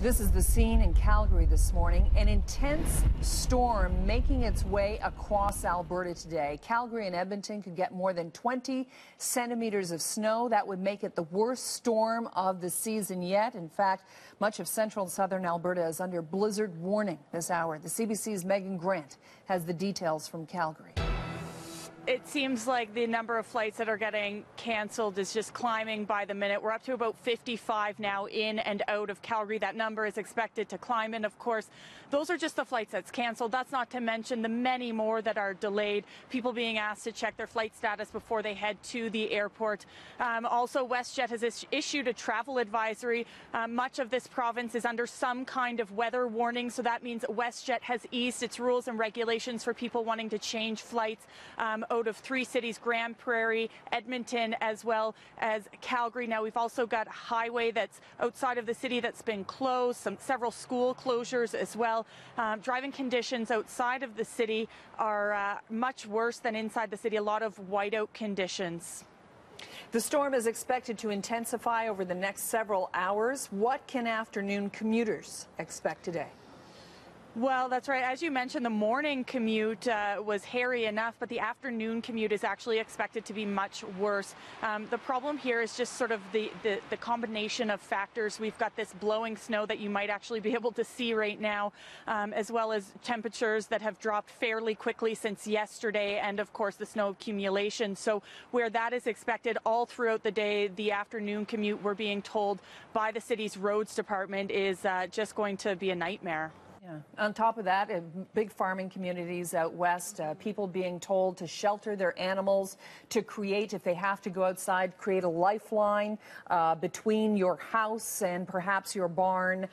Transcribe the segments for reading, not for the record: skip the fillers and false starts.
This is the scene in Calgary this morning. An intense storm making its way across Alberta today. Calgary and Edmonton could get more than 20 centimeters of snow. That would make it the worst storm of the season yet. In fact, much of central and southern Alberta is under blizzard warning this hour. The CBC's Megan Grant has the details from Calgary. It seems like the number of flights that are getting canceled is just climbing by the minute. We're up to about 55 now in and out of Calgary. That number is expected to climb. And of course, those are just the flights that's canceled. That's not to mention the many more that are delayed. People being asked to check their flight status before they head to the airport. Also, WestJet has issued a travel advisory. Much of this province is under some kind of weather warning. So that means WestJet has eased its rules and regulations for people wanting to change flights out of three cities, Grand Prairie, Edmonton, as well as Calgary. Now, we've also got a highway that's outside of the city that's been closed, several school closures as well. Driving conditions outside of the city are much worse than inside the city, a lot of whiteout conditions. The storm is expected to intensify over the next several hours. What can afternoon commuters expect today? Well, that's right. As you mentioned, the morning commute was hairy enough, but the afternoon commute is actually expected to be much worse. The problem here is just sort of the combination of factors. We've got this blowing snow that you might actually be able to see right now, as well as temperatures that have dropped fairly quickly since yesterday, and of course the snow accumulation. So where that is expected all throughout the day, the afternoon commute, we're being told by the city's roads department, is just going to be a nightmare. Yeah. On top of that, big farming communities out west, people being told to shelter their animals, to create, if they have to go outside, create a lifeline between your house and perhaps your barn.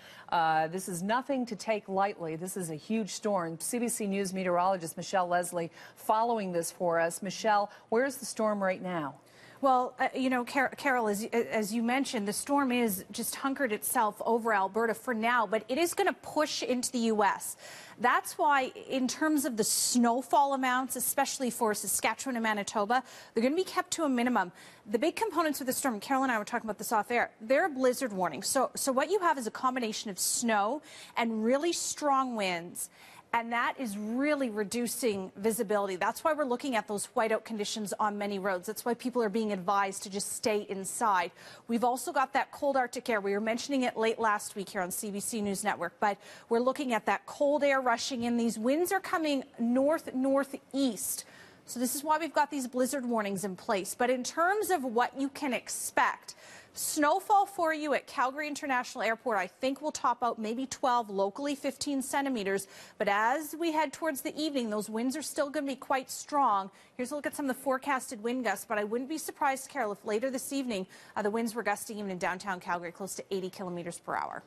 This is nothing to take lightly. This is a huge storm. CBC News meteorologist Michelle Leslie following this for us. Michelle, where's the storm right now? Well, you know, Carol, as you mentioned, the storm is just hunkered itself over Alberta for now, but it is going to push into the U.S. That's why, in terms of the snowfall amounts, especially for Saskatchewan and Manitoba, they're going to be kept to a minimum. The big components of the storm, Carol and I were talking about this off air, they're a blizzard warning. So what you have is a combination of snow and really strong winds. And that is really reducing visibility. That's why we're looking at those whiteout conditions on many roads. That's why people are being advised to just stay inside. We've also got that cold Arctic air. We were mentioning it late last week here on CBC News Network, but we're looking at that cold air rushing in. These winds are coming northeast. So this is why we've got these blizzard warnings in place. But in terms of what you can expect, snowfall for you at Calgary International Airport, I think will top out maybe 12, locally 15 centimeters. But as we head towards the evening, those winds are still going to be quite strong. Here's a look at some of the forecasted wind gusts. But I wouldn't be surprised, Carol, if later this evening the winds were gusting even in downtown Calgary close to 80 kilometers per hour.